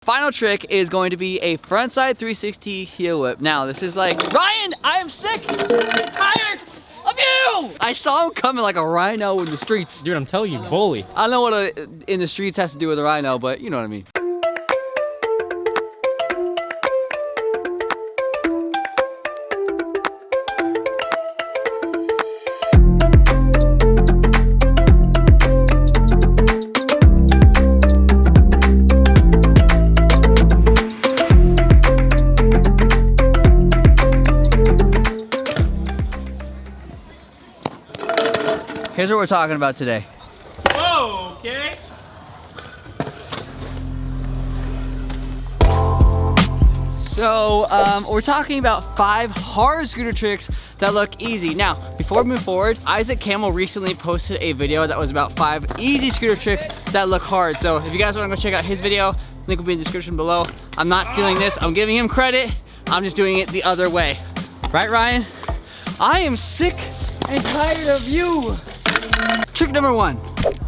Final trick is going to be a frontside 360 heel whip. Now, this is like, Ryan, I am sick and tired of you! I saw him coming like a rhino in the streets. Dude, I'm telling you, bully. I don't know what in the streets has to do with a rhino, but you know what I mean. Here's what we're talking about today. Whoa, okay. So, we're talking about 5 hard scooter tricks that look easy. Now, before we move forward, Isaac Camel recently posted a video that was about 5 easy scooter tricks that look hard. So, if you guys want to go check out his video, link will be in the description below. I'm not stealing this, I'm giving him credit. I'm just doing it the other way. Right, Ryan? I am sick and tired of you. Trick number 1.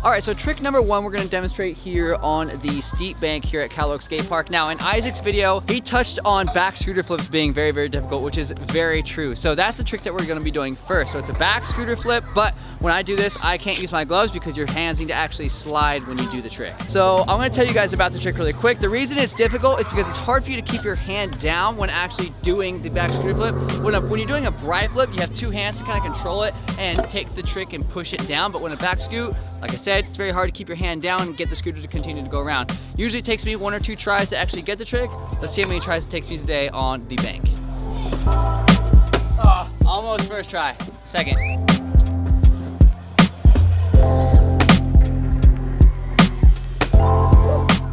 All right, so trick number 1 we're gonna demonstrate here on the steep bank here at Cal Oaks Skate Park. Now, in Isaac's video, he touched on back scooter flips being very, very difficult, which is very true. So that's the trick that we're gonna be doing first. So it's a back scooter flip, but when I do this, I can't use my gloves because your hands need to actually slide when you do the trick. So I'm gonna tell you guys about the trick really quick. The reason it's difficult is because it's hard for you to keep your hand down when actually doing the back scooter flip. When you're doing a bri flip, you have 2 hands to kind of control it and take the trick and push it down. But when a back scoot, like I said, it's very hard to keep your hand down and get the scooter to continue to go around. Usually it takes me 1 or 2 tries to actually get the trick. Let's see how many tries it takes me today on the bank. Almost first try. Second.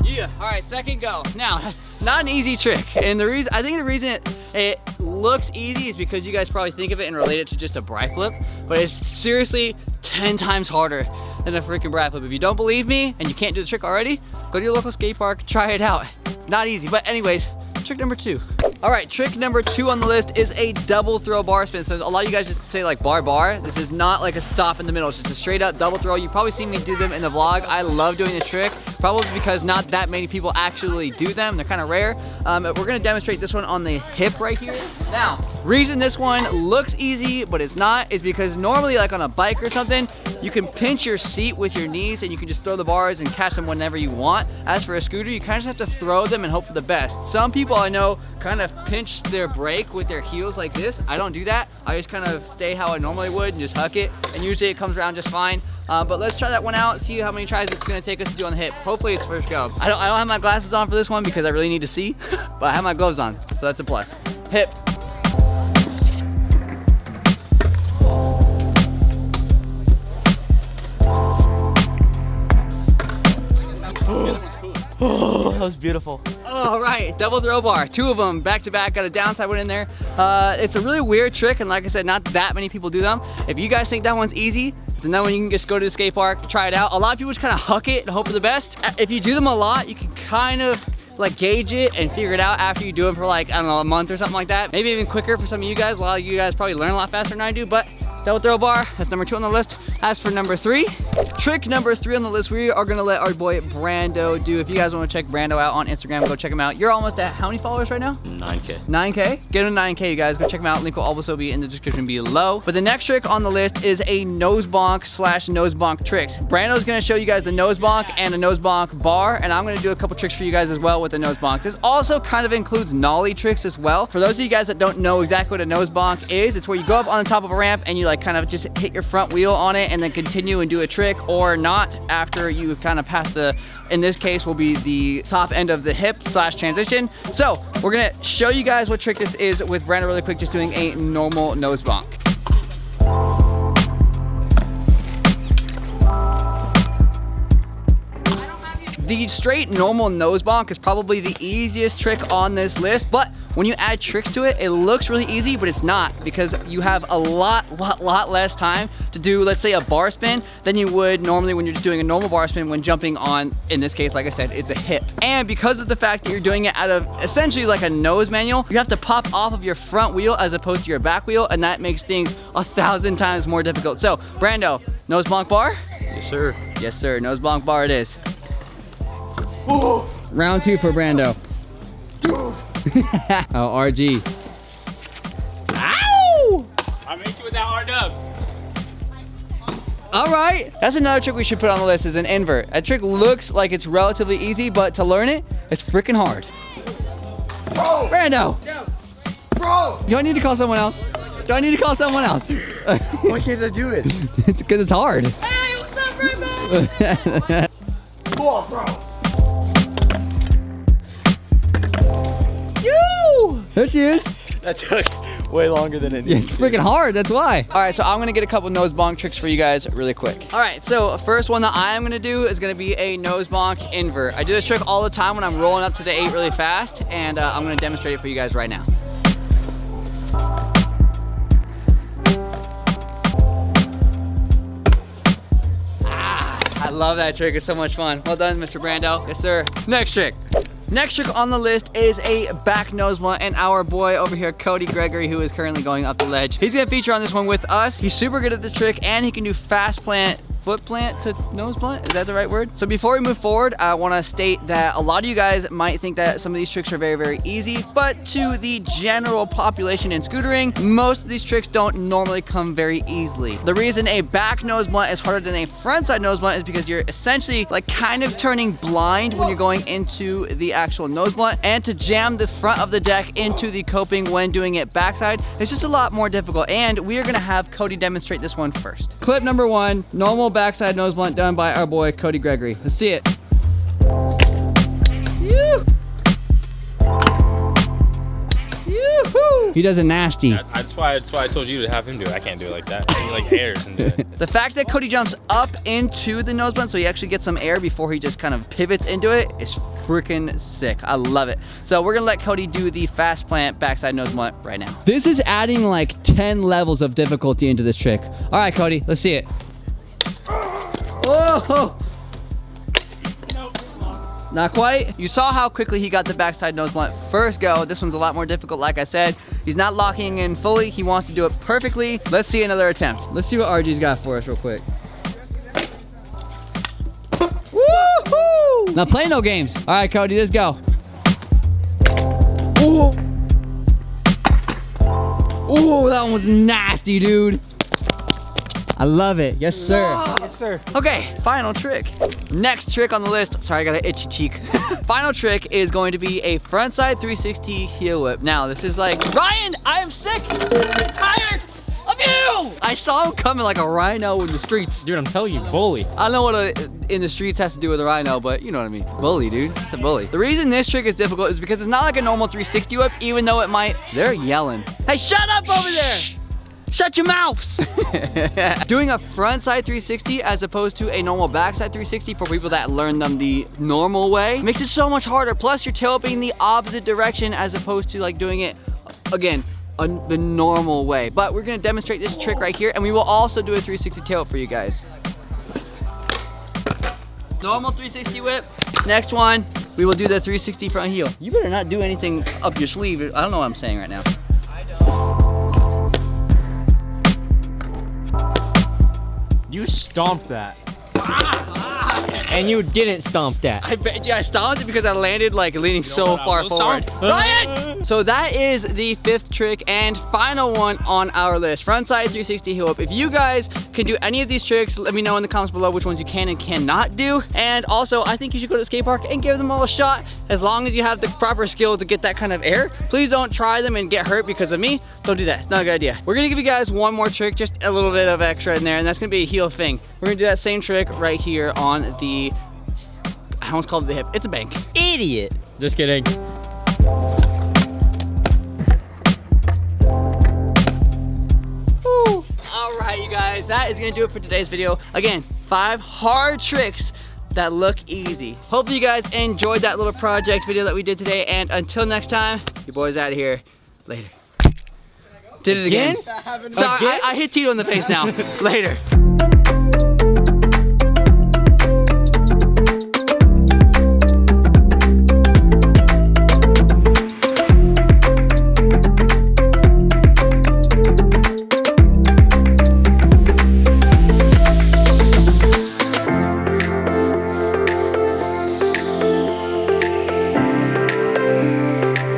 Yeah, all right, second go. Now, not an easy trick. And I think the reason it looks easy is because you guys probably think of it and relate it to just a bri flip, but it's seriously 10 times harder than a freaking bri flip. If you don't believe me and you can't do the trick already, go to your local skate park, try it out. It's not easy, but anyways, trick number 2. All right, trick number 2 on the list is a double throw bar spin. So a lot of you guys just say like bar. This is not like a stop in the middle. It's just a straight up double throw. You've probably seen me do them in the vlog. I love doing this trick, probably because not that many people actually do them. They're kind of rare. We're gonna demonstrate this one on the hip right here. Now, reason this one looks easy, but it's not, is because normally like on a bike or something, you can pinch your seat with your knees and you can just throw the bars and catch them whenever you want. As for a scooter, you kind of just have to throw them and hope for the best. Some people I know kind of pinch their brake with their heels like this. I don't do that. I just kind of stay how I normally would and just huck it. And usually it comes around just fine. But let's try that one out, see how many tries it's gonna take us to do on the hip. Hopefully it's first go. I don't have my glasses on for this one because I really need to see, but I have my gloves on, so that's a plus. Hip. Oh, that was beautiful. All right, double throw bar, 2 of them back to back, got a downside one in there. It's a really weird trick, and like I said, not that many people do them. If you guys think that one's easy, it's another one you can just go to the skate park, try it out. A lot of people just kind of huck it and hope for the best. If you do them a lot, you can kind of like gauge it and figure it out after you do them for like, I don't know, a month or something like that. Maybe even quicker for some of you guys. A lot of you guys probably learn a lot faster than I do, but double throw bar, that's number 2 on the list. As for number 3, trick number 3 on the list, we are gonna let our boy Brando do. If you guys wanna check Brando out on Instagram, go check him out. You're almost at how many followers right now? 9K. 9K? Get him 9K, you guys. Go check him out. Link will also be in the description below. But the next trick on the list is a Nosebonk / Nosebonk tricks. Brando's gonna show you guys the Nosebonk and a Nosebonk bar, and I'm gonna do a couple tricks for you guys as well with the Nosebonk. This also kind of includes nollie tricks as well. For those of you guys that don't know exactly what a Nosebonk is, it's where you go up on the top of a ramp and you like kind of just hit your front wheel on it and then continue and do a trick, or not after you kind of pass the, in this case will be the top end of the hip / transition. So we're gonna show you guys what trick this is with Brando really quick, just doing a normal Nosebonk. The straight normal Nosebonk is probably the easiest trick on this list, but when you add tricks to it, it looks really easy, but it's not, because you have a lot less time to do, let's say, a bar spin than you would normally when you're just doing a normal bar spin when jumping on, in this case, like I said, it's a hip. And because of the fact that you're doing it out of essentially like a nose manual, you have to pop off of your front wheel as opposed to your back wheel, and that makes things 1,000 times more difficult. So, Brando, Nosebonk bar? Yes, sir. Yes, sir. Nosebonk bar it is. Ooh. Round 2 for Brando. Oh, RG. Ow! I make you with that R-dub. All right. That's another trick we should put on the list is an invert. That trick looks like it's relatively easy, but to learn it, it's freaking hard. Bro! Brando! Yeah. Bro! Do I need to call someone else? Do I need to call someone else? Why can't I do it? It's because it's hard. Hey, what's up, Raymond? Come on, bro! You! There she is. That took way longer than it Yeah, needed it's to. freaking hard, that's why. All right, so I'm gonna get a couple nose bonk tricks for you guys really quick. All right, so first one that I am gonna do is gonna be a nose bonk invert. I do this trick all the time when I'm rolling up to the 8 really fast, and I'm gonna demonstrate it for you guys right now. I love that trick, it's so much fun. Well done, Mr. Brando. Yes, sir. Next trick. Next trick on the list is a back nose blunt, and our boy over here, Cody Gregory, who is currently going up the ledge. He's gonna feature on this one with us. He's super good at this trick, and he can do fast plant, foot plant to nose blunt. Is that the right word? So before we move forward, I wanna state that a lot of you guys might think that some of these tricks are very, very easy, but to the general population in scootering, most of these tricks don't normally come very easily. The reason a back nose blunt is harder than a frontside nose blunt is because you're essentially like kind of turning blind when you're going into the actual nose blunt, and to jam the front of the deck into the coping when doing it backside, it's just a lot more difficult, and we are gonna have Cody demonstrate this one first. Clip number 1, normal backside nose blunt done by our boy Cody Gregory. Let's see it. Yoo! Yoo-hoo! He does it nasty. That's why I told you to have him do it. I can't do it like that. He like airs and do it. The fact that Cody jumps up into the nose blunt so he actually gets some air before he just kind of pivots into it is freaking sick. I love it. So we're gonna let Cody do the fast plant backside nose blunt right now. This is adding like 10 levels of difficulty into this trick. All right, Cody, let's see it. Oh! Not quite. You saw how quickly he got the backside nose blunt first go. This one's a lot more difficult, like I said. He's not locking in fully. He wants to do it perfectly. Let's see another attempt. Let's see what RG's got for us real quick. Woohoo! Now play no games. All right, Cody, let's go. Ooh. Ooh, that one was nasty, dude. I love it. Yes, sir. Yes, sir. Okay, final trick. Next trick on the list. Sorry, I got an itchy cheek. Final trick is going to be a frontside 360 heel whip. Now, this is like, Ryan, I am sick. I'm tired of you. I saw him coming like a rhino in the streets. Dude, I'm telling you, bully. I don't know what in the streets has to do with a rhino, but you know what I mean. Bully, dude. It's a bully. The reason this trick is difficult is because it's not like a normal 360 whip, even though it might. They're yelling. Hey, shut up over there. Shut your mouths! Doing a frontside 360 as opposed to a normal backside 360 for people that learn them the normal way makes it so much harder. Plus, you're tail whipping the opposite direction as opposed to like doing it, again, the normal way. But we're gonna demonstrate this trick right here, and we will also do a 360 tail whip for you guys. Normal 360 whip. Next one, we will do the 360 front heel. You better not do anything up your sleeve. I don't know what I'm saying right now. You stomped that. And you didn't stomp that. I bet you I stomped it because I landed like leaning so far forward. Stomp. Ryan! So that is the 5th trick and final one on our list. Frontside 360 heel whip. If you guys can do any of these tricks, let me know in the comments below which ones you can and cannot do. And also, I think you should go to the skate park and give them all a shot. As long as you have the proper skill to get that kind of air. Please don't try them and get hurt because of me. Don't do that, it's not a good idea. We're gonna give you guys one more trick, just a little bit of extra in there, and that's gonna be a heel thing. We're gonna do that same trick right here on the, I almost called it the hip. It's a bank. Idiot. Just kidding. Woo. All right, you guys, that is gonna do it for today's video. Again, 5 hard tricks that look easy. Hopefully you guys enjoyed that little project video that we did today, and until next time, your boy's out of here. Later. Did it again? Sorry, I hit Tito in the face now. Later.